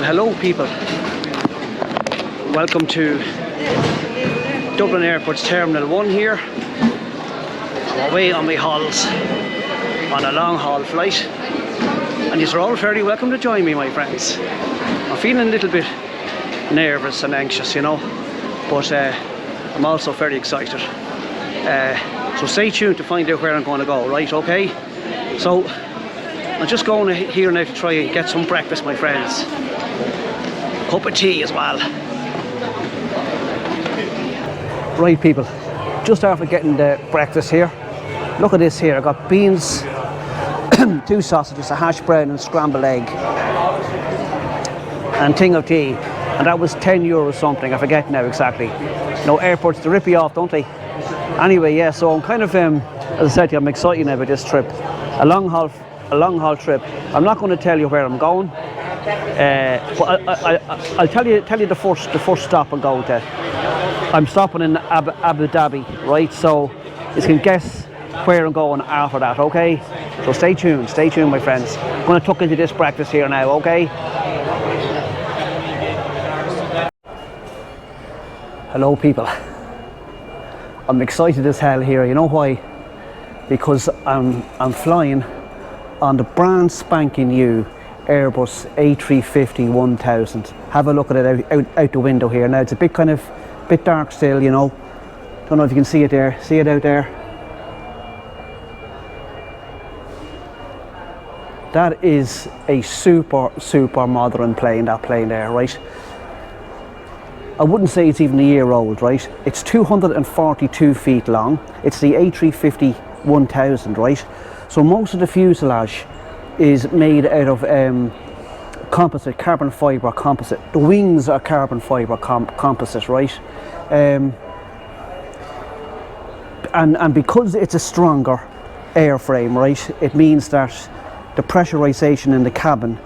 hello people. Welcome to Dublin Airport's Terminal 1 here. I'm away on my hauls on a long haul flight. And you're all very welcome to join me, my friends. I'm feeling a little bit nervous and anxious, you know, but I'm also very excited. So stay tuned to find out where I'm going to go, right? Okay? So I'm just going here now to try and get some breakfast, my friends. Cup of tea as well. Right, people, just after getting the breakfast here, look at this here. I got beans, 2 sausages, a hash brown and scrambled egg, and a thing of tea. And that was €10 something, I forget now exactly. No, airports, they rip you off, don't they? Anyway, yeah, so I'm kind of, as I said to you, I'm excited now about this trip. A long haul trip. I'm not going to tell you where I'm going, but I'll tell you the first stop I'm going to. I'm stopping in Abu Dhabi, right? So you can guess where I'm going after that, okay? So stay tuned, my friends. I'm going to tuck into this breakfast here now, okay? Hello, people. I'm excited as hell here. You know why? Because I'm flying on the brand spanking new Airbus A350 1000. Have a look at it out the window here. Now it's a bit dark still, you know. Don't know if you can see it there. See it out there? That is a super modern plane, that plane there, right? I wouldn't say it's even a year old, right? It's 242 feet long. It's the A350 1000, right? So most of the fuselage is made out of composite, carbon fibre composite. The wings are carbon fibre composite, right? And because it's a stronger airframe, right, it means that the pressurization in the cabin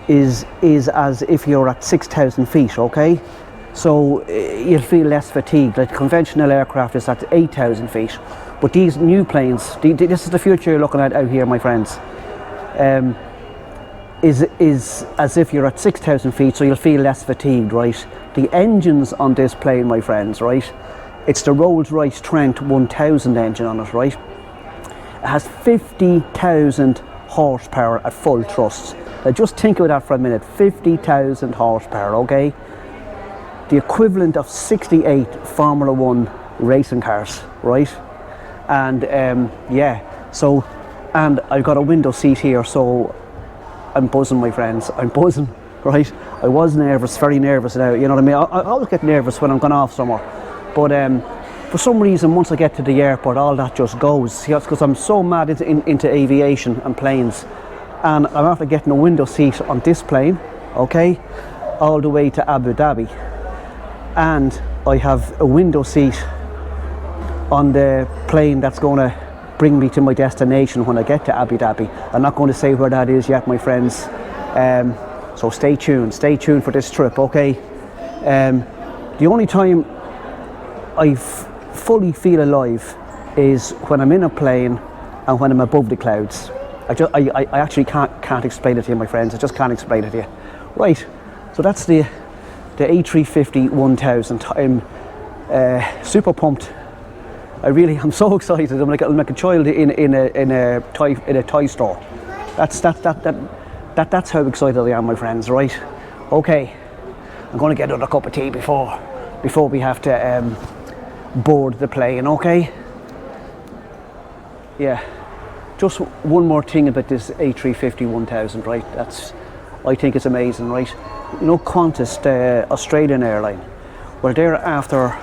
is as if you're at 6,000 feet, okay? So you'll feel less fatigued. Like conventional aircraft is at 8,000 feet. But these new planes, this is the future you're looking at out here, my friends, is as if you're at 6,000 feet, so you'll feel less fatigued, right? The engines on this plane, my friends, right, it's the Rolls-Royce Trent 1000 engine on it, right? It has 50,000 horsepower at full thrust. Now just think of that for a minute, 50,000 horsepower, okay? The equivalent of 68 Formula 1 racing cars, right? And yeah, so, and I've got a window seat here, so I'm buzzing, my friends. I'm buzzing, right? I was nervous, very nervous now, you know what I mean? I always get nervous when I'm going off somewhere, but for some reason, once I get to the airport, all that just goes. Because I'm so mad into aviation and planes, and I'm after getting a window seat on this plane, okay, all the way to Abu Dhabi. And I have a window seat on the plane that's going to bring me to my destination when I get to Abu Dhabi. I'm not going to say where that is yet, my friends. So stay tuned for this trip, okay? The only time I fully feel alive is when I'm in a plane and when I'm above the clouds. I actually can't explain it to you, my friends. I just can't explain it to you. Right, so that's the A350 1000. I'm super pumped. I'm so excited. I'm like a child in a toy store. That's how excited I am, my friends. Right? Okay. I'm going to get another cup of tea before we have to board the plane. Okay. Yeah. Just one more thing about this A350 1000. Right? I think it's amazing. Right? You know, Qantas, the Australian airline, well, they're after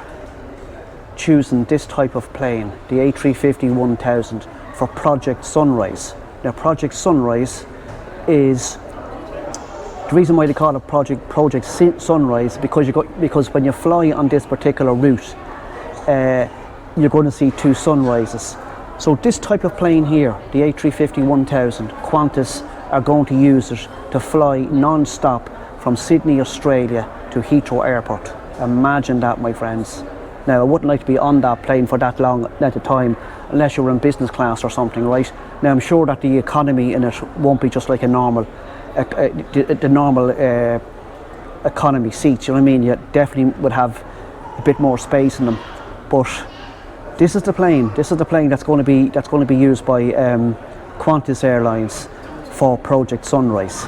choosing this type of plane, the A350 1000, for Project Sunrise. Now, Project Sunrise is the reason why they call it Project Sunrise, because when you fly on this particular route, you're going to see 2 sunrises. So this type of plane here, the A350 1000, Qantas are going to use it to fly non-stop from Sydney, Australia to Heathrow Airport. Imagine that, my friends. Now, I wouldn't like to be on that plane for that long at a time unless you're in business class or something, right? Now, I'm sure that the economy in it won't be just like a normal, the normal economy seats, you know what I mean? You definitely would have a bit more space in them. But this is the plane that's going to be used by Qantas Airlines for Project Sunrise.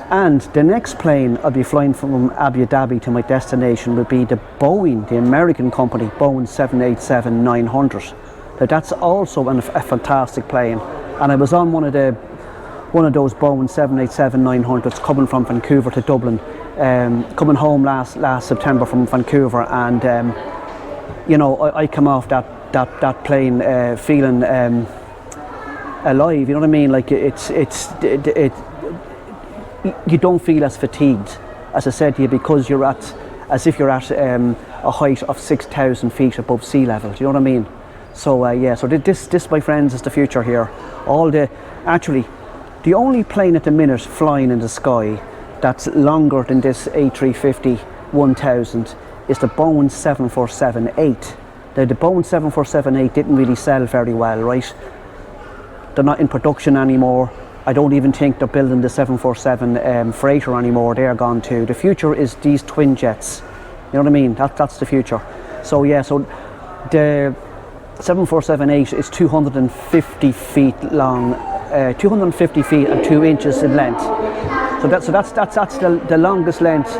And the next plane I'll be flying from Abu Dhabi to my destination will be the Boeing, the American company, Boeing 787-900. Now that's also a fantastic plane, and I was on one of those Boeing 787-900s coming from Vancouver to Dublin, coming home last September from Vancouver, and you know, I come off that plane feeling alive. You know what I mean? Like you don't feel as fatigued, as I said to you, because you're as if you're at a height of 6,000 feet above sea level. Do you know what I mean? So yeah, so this, my friends, is the future here. Actually, the only plane at the minute flying in the sky that's longer than this A350-1000 is the Boeing 747-8. Now, the Boeing 747-8 didn't really sell very well, right? They're not in production anymore. I don't even think they're building the 747 freighter anymore. They're gone too. The future is these twin jets. You know what I mean? That's the future. So yeah, so the 747-8 is 250 feet long, 250 feet and 2 inches in length. So that's the longest length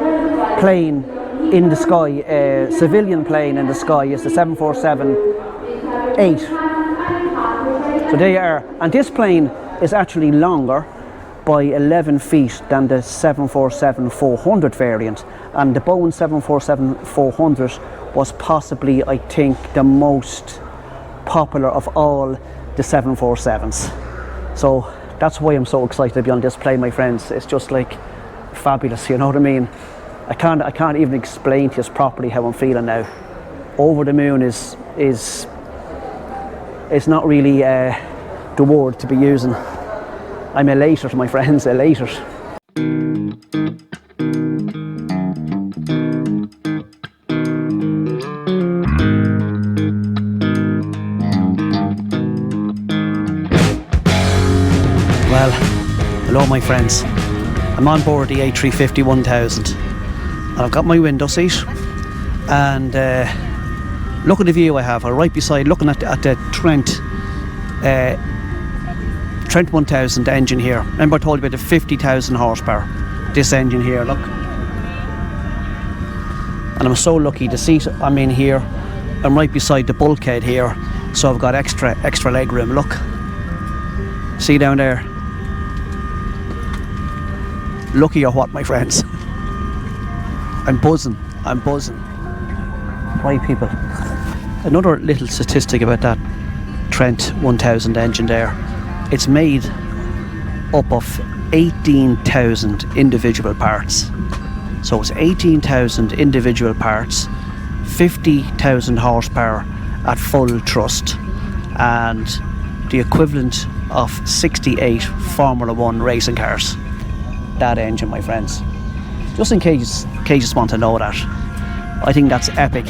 plane in the sky, civilian plane in the sky is the 747-8. So there you are. And this plane is actually longer by 11 feet than the 747-400 variant. And the Boeing 747-400 was possibly, I think, the most popular of all the 747s. So that's why I'm so excited to be on this plane, my friends. It's just like fabulous, you know what I mean? I can't even explain to you properly how I'm feeling now. Over the moon is not really the word to be using. I'm elated, my friends, elated. Well, hello my friends. I'm on board the A350-1000 and I've got my window seat, and look at the view I have. I'm right beside, looking at the Trent 1000 engine here. Remember I told you about the 50,000 horsepower. This engine here, look. And I'm so lucky, the seat I'm in here, I'm right beside the bulkhead here, so I've got extra leg room. Look, see down there? Lucky or what, my friends? I'm buzzing. Right, people, another little statistic about that Trent 1000 engine there. It's made up of 18,000 individual parts. So it's 18,000 individual parts, 50,000 horsepower at full thrust, and the equivalent of 68 Formula 1 racing cars. That engine, my friends. Just in case you just want to know that. I think that's epic.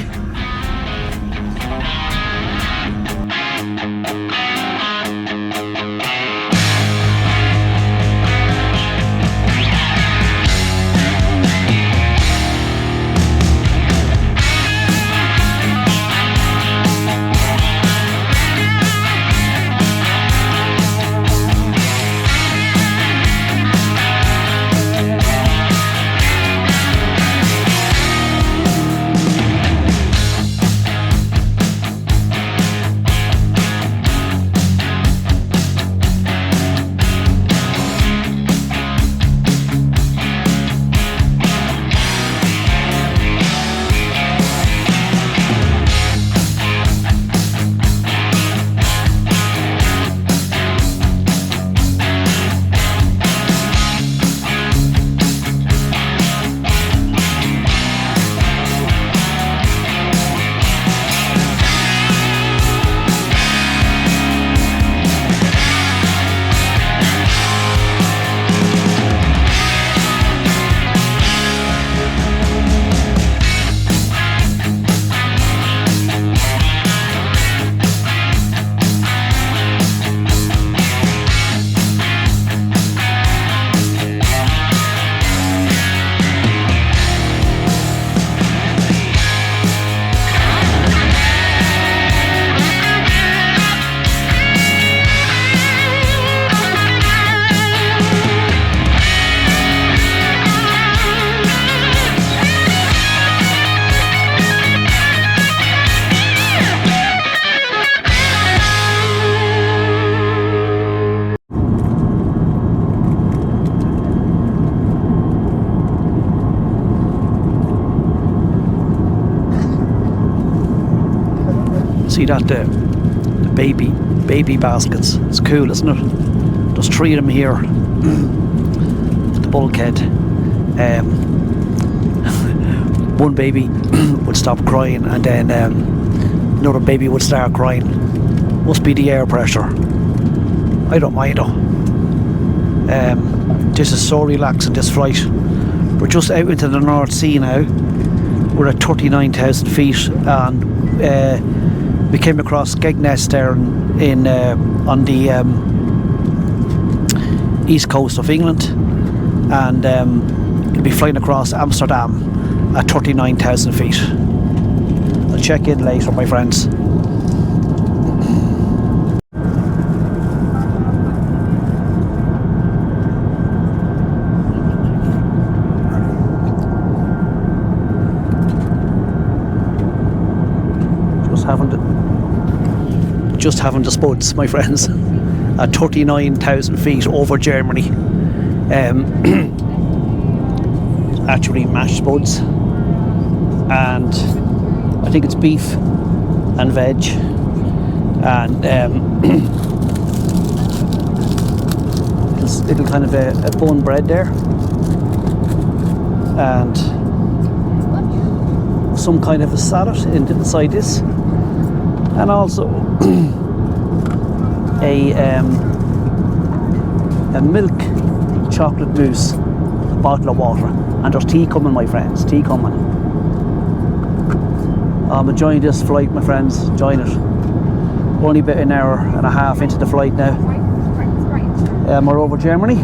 see that the baby baskets. It's cool, isn't it? There's 3 of them here. The bulkhead. One baby would stop crying, and then another baby would start crying. Must be the air pressure. I don't mind though. This is so relaxing, this flight. We're just out into the North Sea now. We're at 39,000 feet, and we came across Skegness there on the east coast of England, and we'll be flying across Amsterdam at 39,000 feet. I'll check in later, my friends. Just having the spuds, my friends, at 39,000 feet over Germany. Actually mashed spuds, and I think it's beef and veg, and little kind of a bun bread there, and some kind of a salad inside this, and also a milk chocolate mousse, a bottle of water, and there's tea coming, my friends, tea coming. I'm enjoying this flight, my friends, enjoying it. Only about an hour and a half into the flight now. We're over Germany.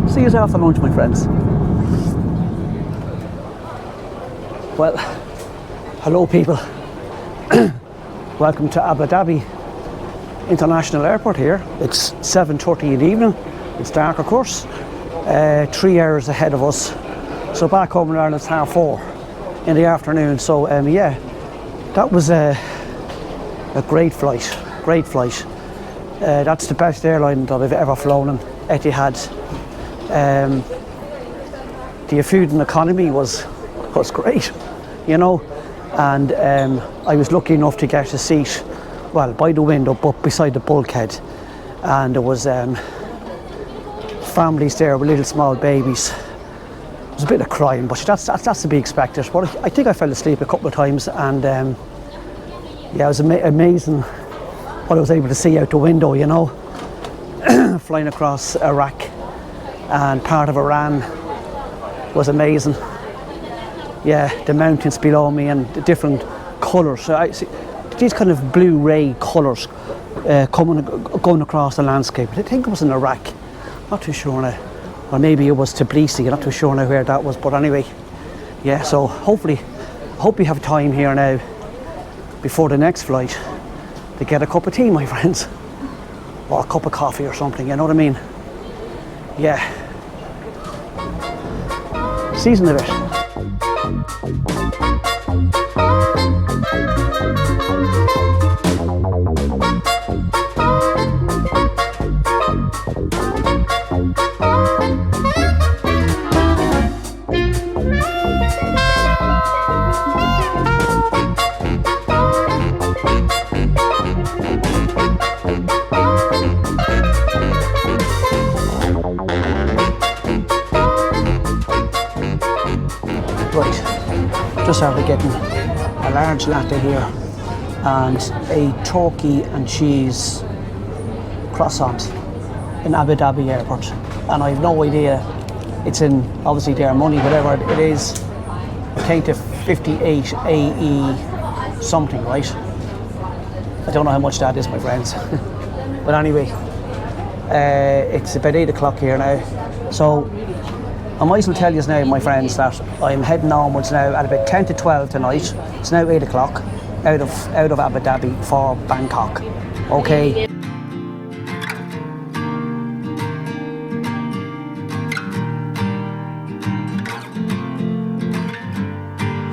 See you after lunch, my friends. Well, hello people. Welcome to Abu Dhabi International Airport here. It's 7:30 in the evening. It's dark, of course. 3 hours ahead of us. So back home in Ireland it's 4:30 in the afternoon. So yeah, that was a great flight. Great flight. That's the best airline that I've ever flown in, Etihad. The food and economy was great, you know. And I was lucky enough to get a seat, well, by the window, but beside the bulkhead, and there was families there with little small babies. There was a bit of crying, but that's to be expected. But I think I fell asleep a couple of times, and yeah, it was amazing what I was able to see out the window, you know. Flying across Iraq and part of Iran was amazing. Yeah, the mountains below me and the different colours. So I see these kind of blue-ray colours going across the landscape. I think it was in Iraq. Not too sure now. Or maybe it was Tbilisi. I'm not too sure now where that was. But anyway, yeah. So hopefully, hope we have time here now before the next flight to get a cup of tea, my friends, or a cup of coffee or something. You know what I mean? Yeah. Season of it. Just after getting a large latte here and a turkey and cheese croissant in Abu Dhabi airport, and I have no idea, it's in obviously their money, whatever it is. I think to 58 AE something, right? I don't know how much that is, my friends. But anyway, it's about 8 o'clock here now, so I might as well tell you now, my friends, that I'm heading onwards now at about 10 to 12 tonight. It's now 8 o'clock out of Abu Dhabi for Bangkok. Okay.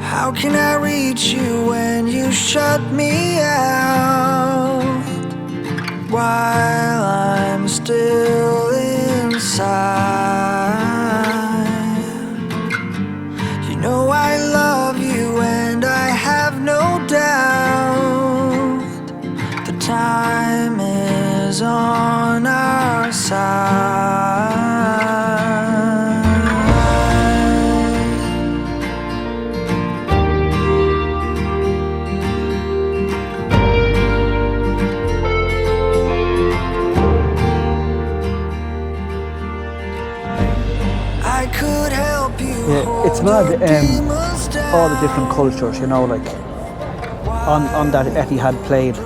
How can I reach you when you shut me out while I'm still inside? You know I love you and I have no doubt. time is on our side. I could help you. Yeah, it's mad, all the different cultures, you know, like on that Etihad plane,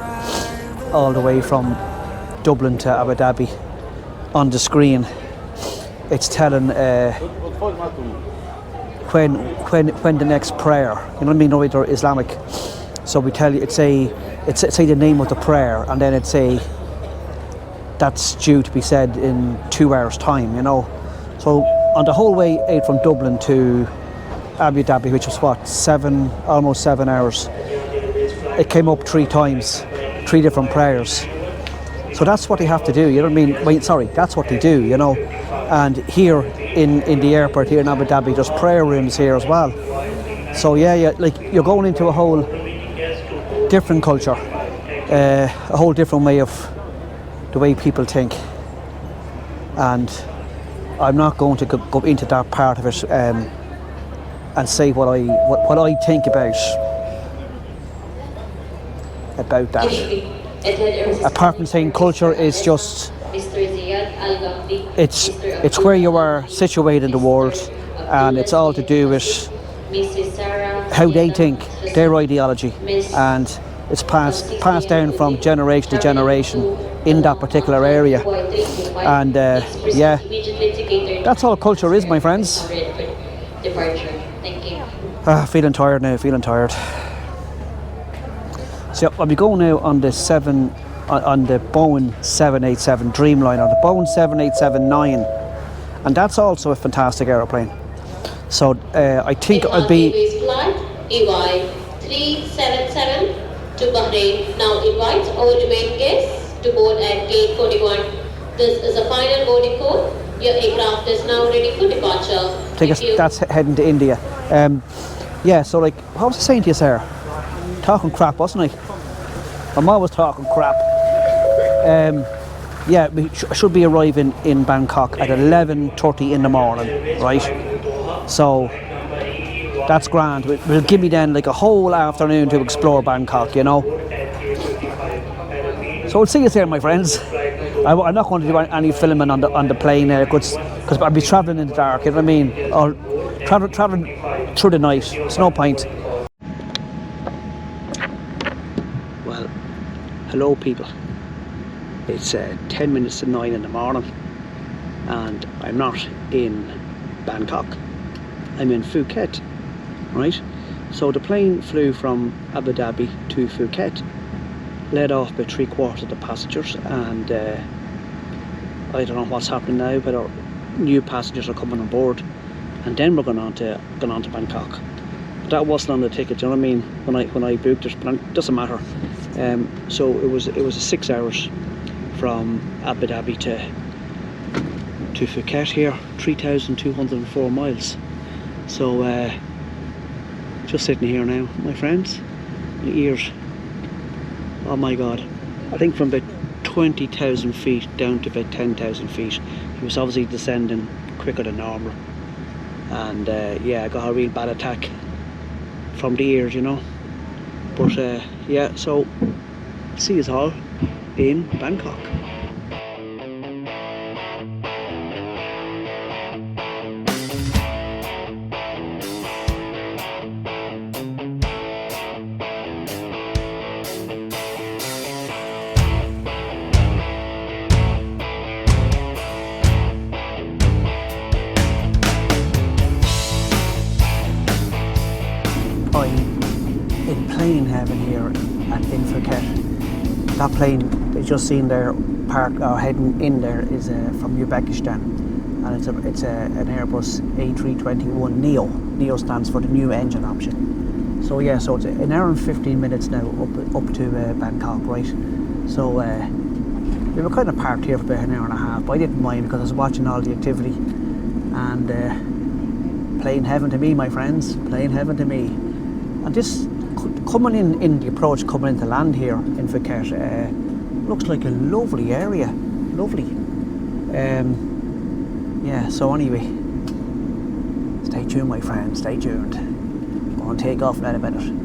all the way from Dublin to Abu Dhabi, on the screen, it's telling when the next prayer, you know what I mean, no, they're Islamic, so we tell you, it's say the name of the prayer, and then it's say that's due to be said in 2 hours time, you know. So on the whole way out from Dublin to Abu Dhabi, which was what, almost 7 hours, it came up 3 times, 3 different prayers. So that's what they have to do, you know what I mean? Wait, sorry, that's what they do, you know. And here in the airport here in Abu Dhabi, there's prayer rooms here as well. So yeah, like you're going into a whole different culture, a whole different way of the way people think. And I'm not going to go into that part of it and say what I think about that. Apart from saying culture is just, it's where you are situated in the world, and it's all to do with how they think, their ideology, and it's passed down from generation to generation in that particular area. And yeah, that's all culture is, my friends. Feeling tired now, feeling tired. So I'll be going now on the Boeing 787 Dreamliner, the Boeing 787-9, and that's also a fantastic aeroplane. So I think I'll be flight EY 377 to Bahrain now invites all remaining guests to board at gate 41. This is a final boarding call. Your aircraft is now ready for departure. I think that's heading to India. Yeah, so like, what was I saying to you, Sarah? Talking crap, wasn't I? I'm always talking crap. Yeah, we should be arriving in Bangkok at 11:30 in the morning, right? So that's grand. It'll give me then like a whole afternoon to explore Bangkok, you know. So we'll see you there, my friends. I'm not going to do any filming on the plane because I'll be travelling in the dark, you know what I mean? Or travelling through the night. It's no point. Well, hello people. It's 10 minutes to 9 in the morning, and I'm not in Bangkok. I'm in Phuket, right? So the plane flew from Abu Dhabi to Phuket, let off by 3/4 of the passengers, and I don't know what's happening now, but our new passengers are coming on board, and then we're going on to Bangkok. But that wasn't on the ticket, you know what I mean? When I booked it, but it doesn't matter. So it was 6 hours from Abu Dhabi to Phuket here, 3,204 miles. So just sitting here now, my friends, my ears, oh my god, I think from about 20,000 feet down to about 10,000 feet. He was obviously descending quicker than normal, and yeah, I got a real bad attack from the ears, you know. But yeah, so see us all in Bangkok. In plane heaven here at Phuket. That plane you just seen there heading in there is from Uzbekistan, and it's an Airbus A350 Neo. Neo stands for the new engine option. So yeah, so it's an hour and 15 minutes now up to Bangkok, right? So we were kind of parked here for about an hour and a half, but I didn't mind because I was watching all the activity, and plane heaven to me, my friends, plane heaven to me. And this coming in the approach coming into land here in Phuket, Looks like a lovely area, lovely. Yeah, so anyway, stay tuned my friends, stay tuned. Go and take off in a minute.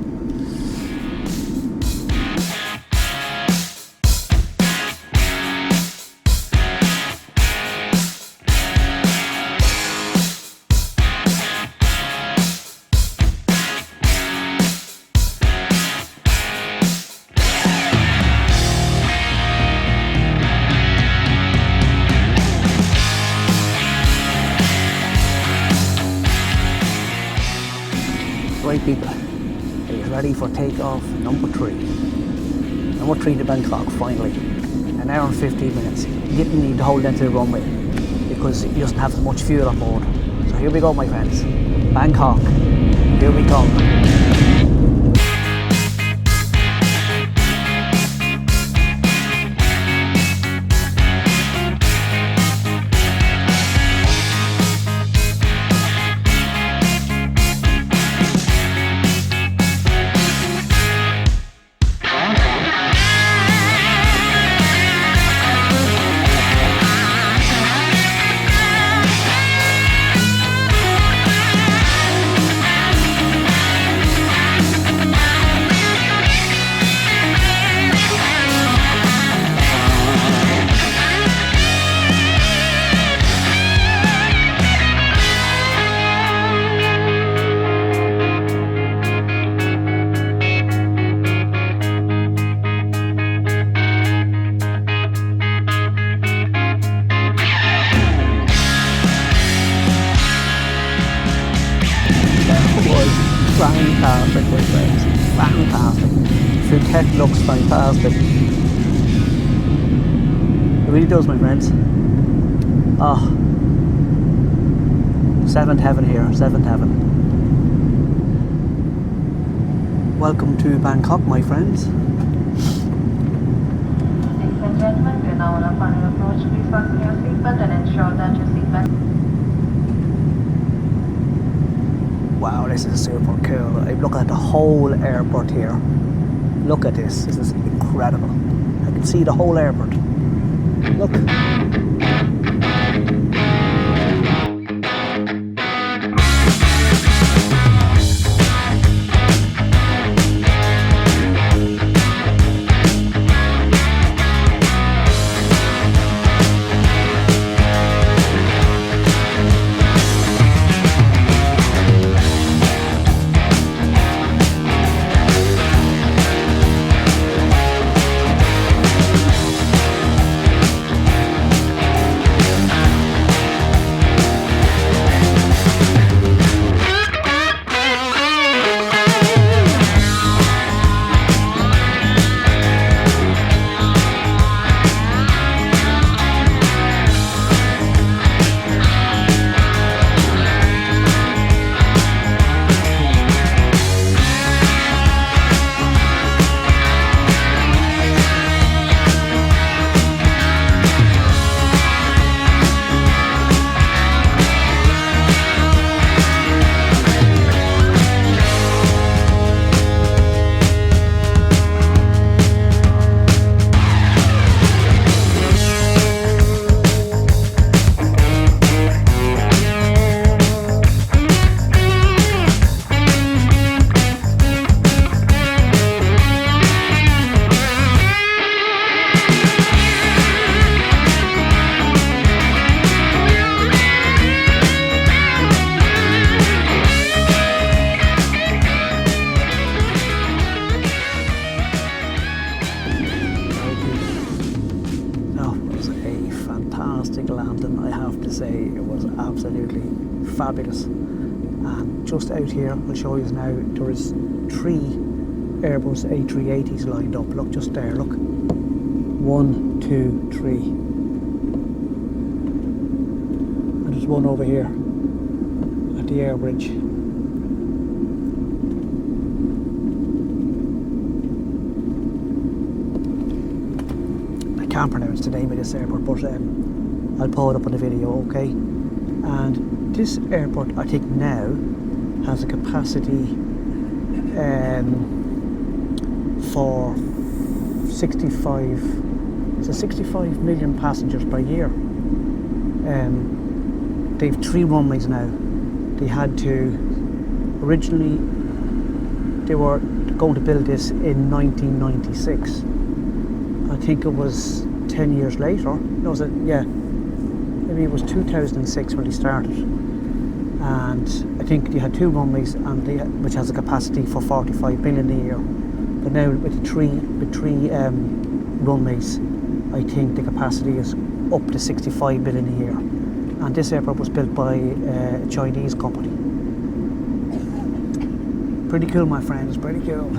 Right people, are you ready for takeoff number 3? Number 3 to Bangkok finally. An hour and 15 minutes. You didn't need to hold into the runway because it doesn't have as much fuel on board. So here we go my friends. Bangkok, here we come. Fantastic, my friends. Fantastic. Phuket looks fantastic. It really does, my friends. Ah, seventh heaven here, seventh heaven. Welcome to Bangkok, my friends. Ladies and gentlemen, we are now on our final approach. Please fasten your seatbelt and ensure that your seatbelt. Wow, this is super cool. Look at the whole airport here. Look at this. This is incredible. I can see the whole airport. Look. Fabulous. And just out here, I'll show you now, there is 3 Airbus A380s lined up. Look, just there, look. 1, 2, 3. And there's one over here at the air bridge. I can't pronounce the name of this airport, but I'll pull it up on the video, okay? And this airport, I think now, has a capacity for 65 It's a 65 million passengers per year. They've 3 runways now. They had to, originally, they were going to build this in 1996. I think it was 10 years later. No, maybe it was 2006 when they started. And I think they had 2 runways, which has a capacity for 45 million a year. But now with three runways, I think the capacity is up to 65 million a year. And this airport was built by a Chinese company. Pretty cool, my friends, pretty cool.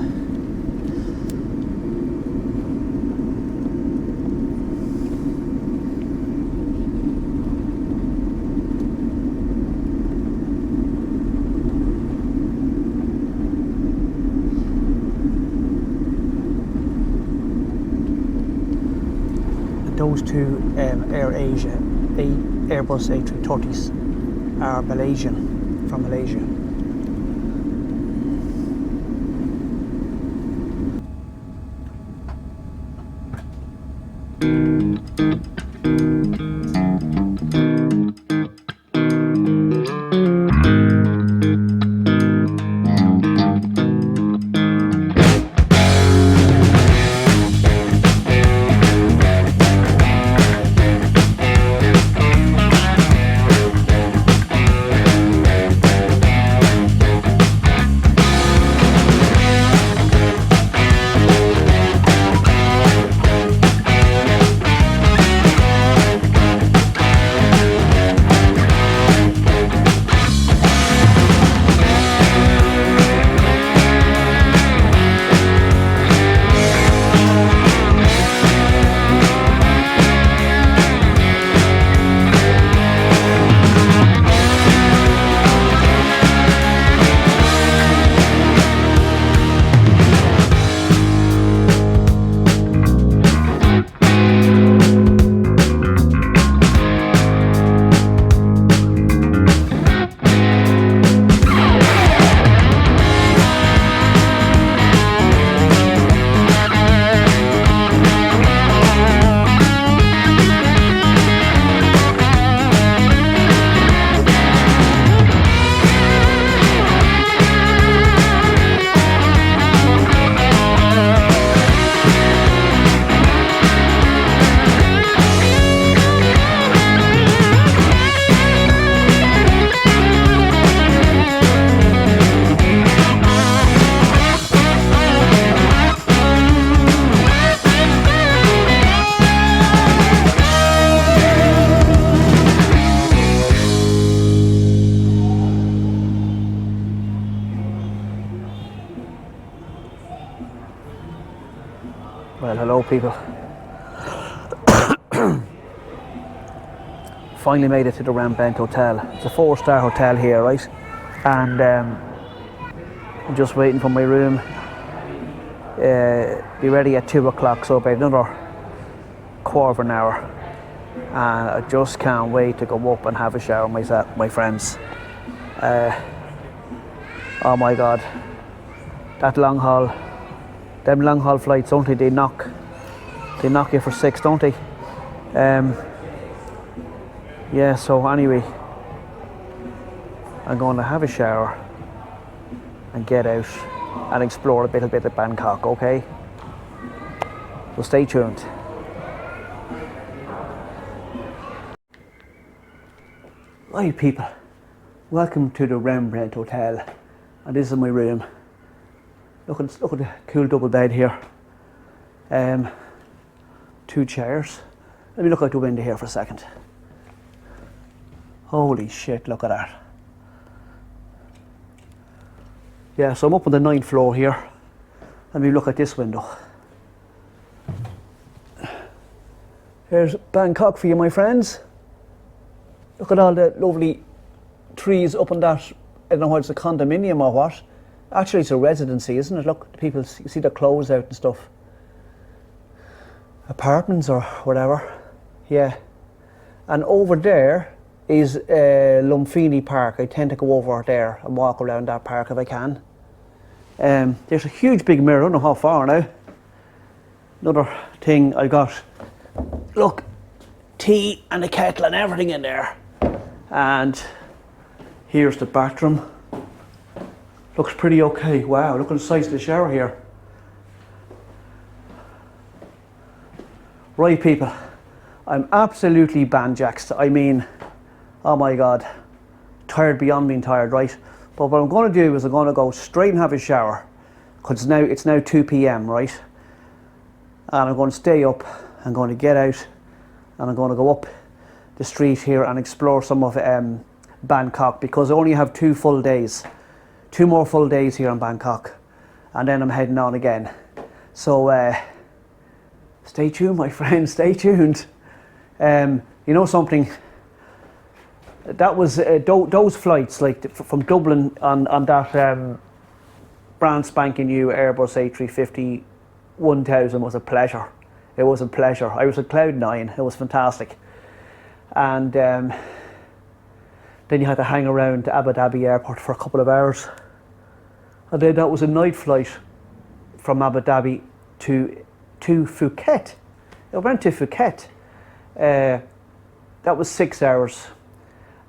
Those 2 Airbus A350s are Malaysian, from Malaysia. Well, hello people. Finally made it to the Rembrandt Hotel. It's a 4-star hotel here, right? And I'm just waiting for my room. Be ready at 2 o'clock, so about another quarter of an hour. And I just can't wait to go up and have a shower myself, my friends. Oh my God, that long haul. Them long haul flights, don't they? They knock you for 6, don't they? Yeah, so anyway, I'm going to have a shower and get out and explore a little bit of Bangkok, okay? So stay tuned. Hi people, welcome to the Rembrandt Hotel, and this is my room. Look at the cool double bed here. 2 chairs. Let me look out the window here for a second. Holy shit, look at that. Yeah, so I'm up on the 9th floor here. Let me look at this window. Here's Bangkok for you, my friends. Look at all the lovely trees up on that. I don't know whether it's a condominium or what. Actually, it's a residency, isn't it? Look, people, you see the clothes out and stuff. Apartments or whatever. Yeah. And over there is Lumphini Park. I tend to go over there and walk around that park if I can. There's a huge big mirror, I don't know how far now. Another thing, I got look, tea and a kettle and everything in there. And here's the bathroom. Looks pretty okay. Wow, look at the size of the shower here. Right, people, I'm absolutely banjaxed. I mean, oh my God, tired beyond being tired, right? But what I'm going to do is I'm going to go straight and have a shower, because it's now 2 p.m, right? And I'm going to stay up, I'm going to get out, and I'm going to go up the street here and explore some of Bangkok, because I only have 2 full days. 2 more full days here in Bangkok, and then I'm heading on again. So stay tuned, my friends, stay tuned. You know something, that was those flights, like from Dublin on that brand spanking new Airbus A350 1000 was a pleasure. It was a pleasure. I was at cloud 9, it was fantastic. And then you had to hang around Abu Dhabi airport for a couple of hours. And then that was a night flight from Abu Dhabi to Phuket. I went to Phuket. That was 6 hours,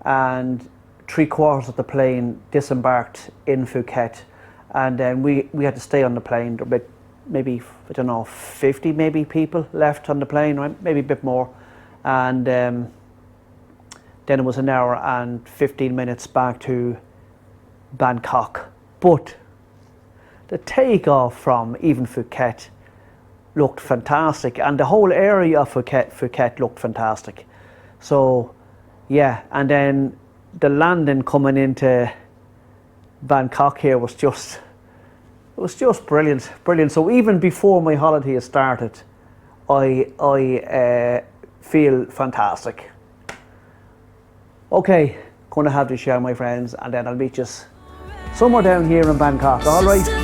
and 3/4 of the plane disembarked in Phuket, and then we had to stay on the plane. There were maybe, I don't know, 50 maybe people left on the plane, right? Maybe a bit more, and then it was an hour and 15 minutes back to Bangkok. But the takeoff from even Phuket looked fantastic, and the whole area of Phuket looked fantastic. So yeah, and then the landing coming into Bangkok here was just brilliant. So even before my holiday has started, I feel fantastic. Okay, gonna have to share, my friends, and then I'll meet you somewhere down here in Bangkok. All right.